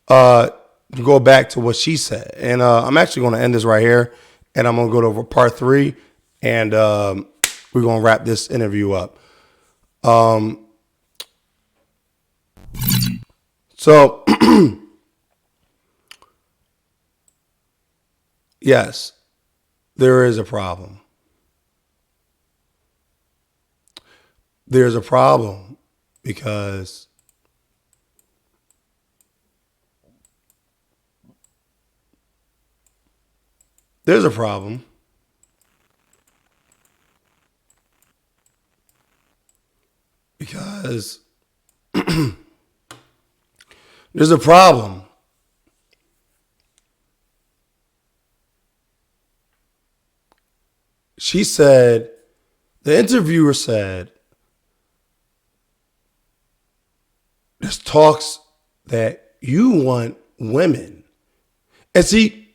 go back to what she said. And I'm actually going to end this right here. And I'm going to go to part 3. And we're going to wrap this interview up. So, yes, there is a problem. There's a problem because there's a problem because there's a problem. She said, the interviewer said, there's talks that you want women. And see,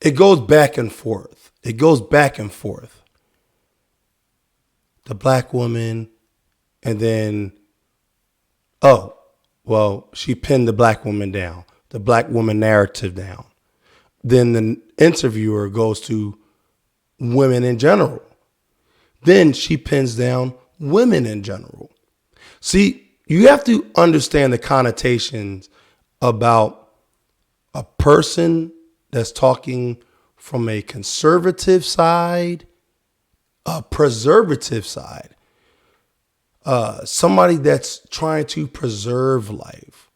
it goes back and forth. It goes back and forth. The black woman, and then, she pinned the black woman down, the black woman narrative down. Then the interviewer goes to women in general. Then she pins down women in general. See, you have to understand the connotations about a person that's talking from a conservative side, a preservative side, somebody that's trying to preserve life,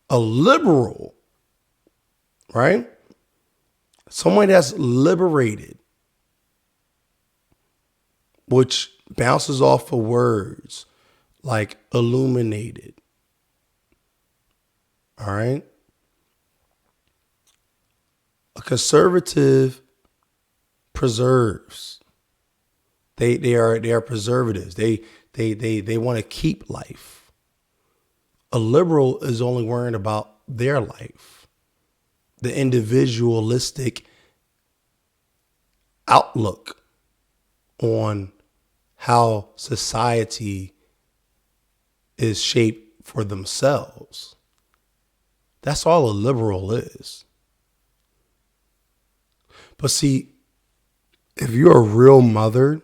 a liberal, right? Somebody that's liberated, which bounces off of words like illuminated. All right. A conservative preserves. They are preservatives. They They want to keep life. A liberal is only worrying about their life, the individualistic outlook on how society is shaped for themselves. That's all a liberal is. But see, if you're a real mother,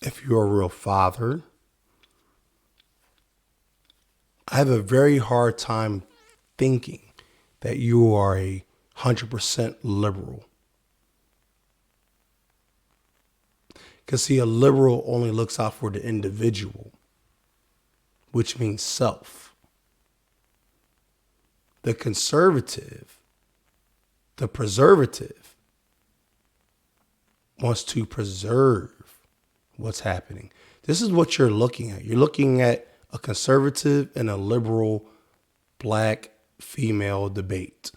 if you're a real father, I have a very hard time thinking that you are 100% liberal. Because see, a liberal only looks out for the individual, which means self. The conservative, the preservative, wants to preserve what's happening. This is what you're looking at. You're looking at a conservative and a liberal black female debate.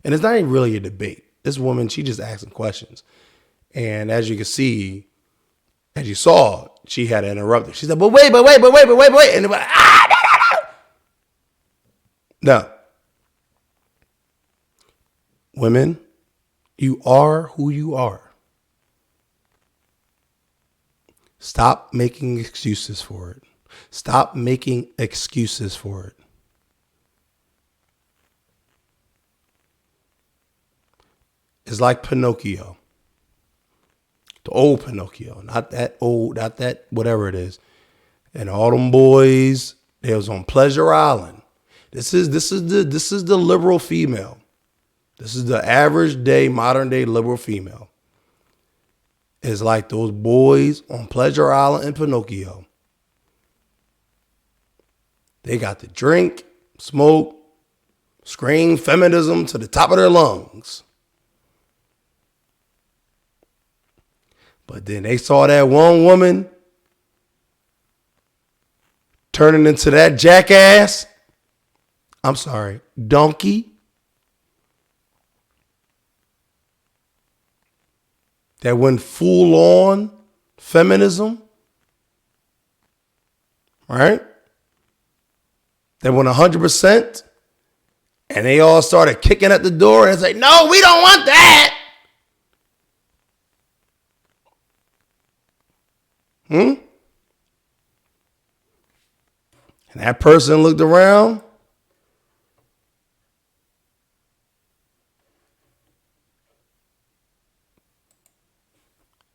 And it's not even really a debate. This woman, she just asking questions. And as you can see, as you saw, she had to interrupt her. She said, but wait. And it went, no. Women, you are who you are. Stop making excuses for it. Stop making excuses for it. It's like Pinocchio. The old Pinocchio, not that old, not that whatever it is. And all them boys, they was on Pleasure Island. This is the liberal female. This is the average day, modern day liberal female. It's like those boys on Pleasure Island in Pinocchio. They got to drink, smoke, scream feminism to the top of their lungs. But then they saw that one woman turning into that jackass. I'm sorry, donkey. That went full on feminism. Right? That went 100%. And they all started kicking at the door and say, no, we don't want that. And that person looked around.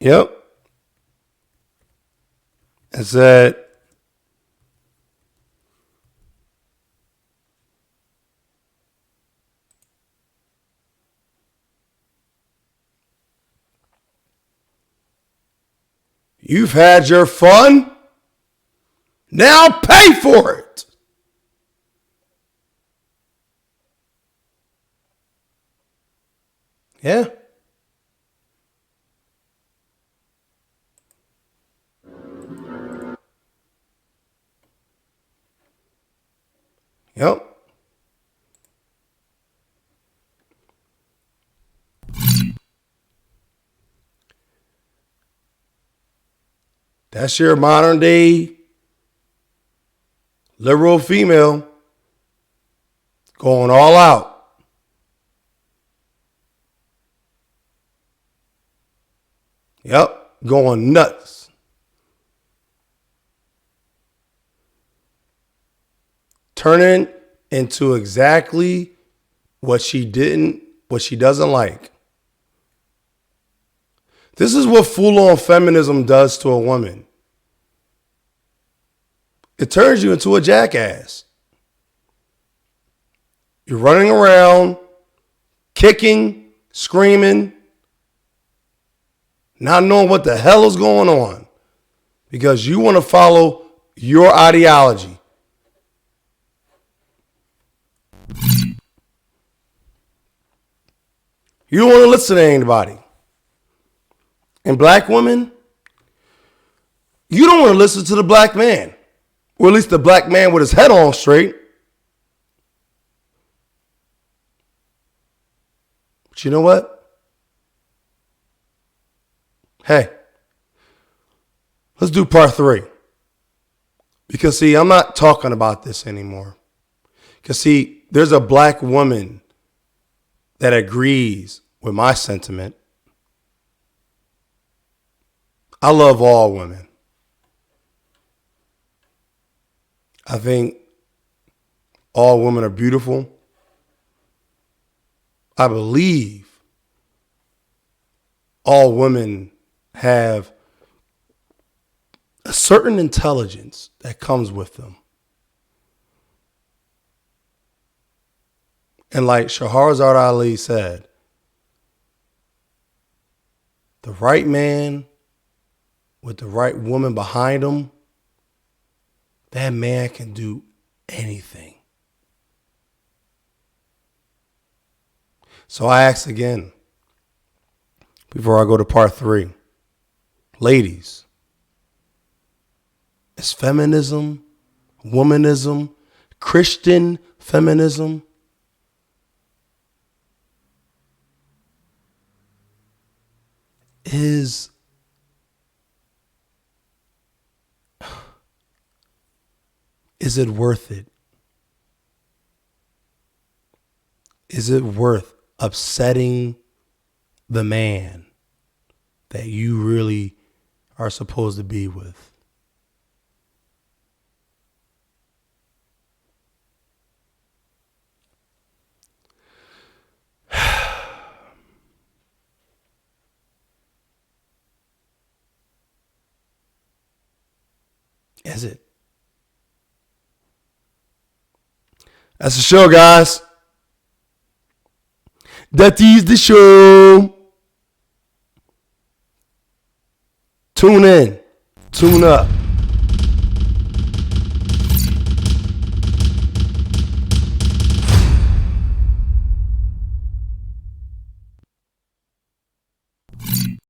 Yep. And said, you've had your fun. Now pay for it. Yeah. Yep. That's your modern day liberal female going all out. Yep, going nuts. Turning into exactly what she doesn't like. This is what full-on feminism does to a woman. It turns you into a jackass. You're running around, kicking, screaming, not knowing what the hell is going on because you want to follow your ideology. You don't want to listen to anybody. And black women, you don't want to listen to the black man, or at least the black man with his head on straight. But you know what? Hey, let's do part 3. Because, see, I'm not talking about this anymore. Because, see, there's a black woman that agrees with my sentiment. I love all women. I think all women are beautiful. I believe all women have a certain intelligence that comes with them. And like Shahrazad Ali said, the right man with the right woman behind him, that man can do anything. So I ask again, before I go to part 3, ladies, is feminism, womanism, Christian feminism, is it worth it? Is it worth upsetting the man that you really are supposed to be with? Is it? That's the show, guys. That is the show. Tune in. Tune up.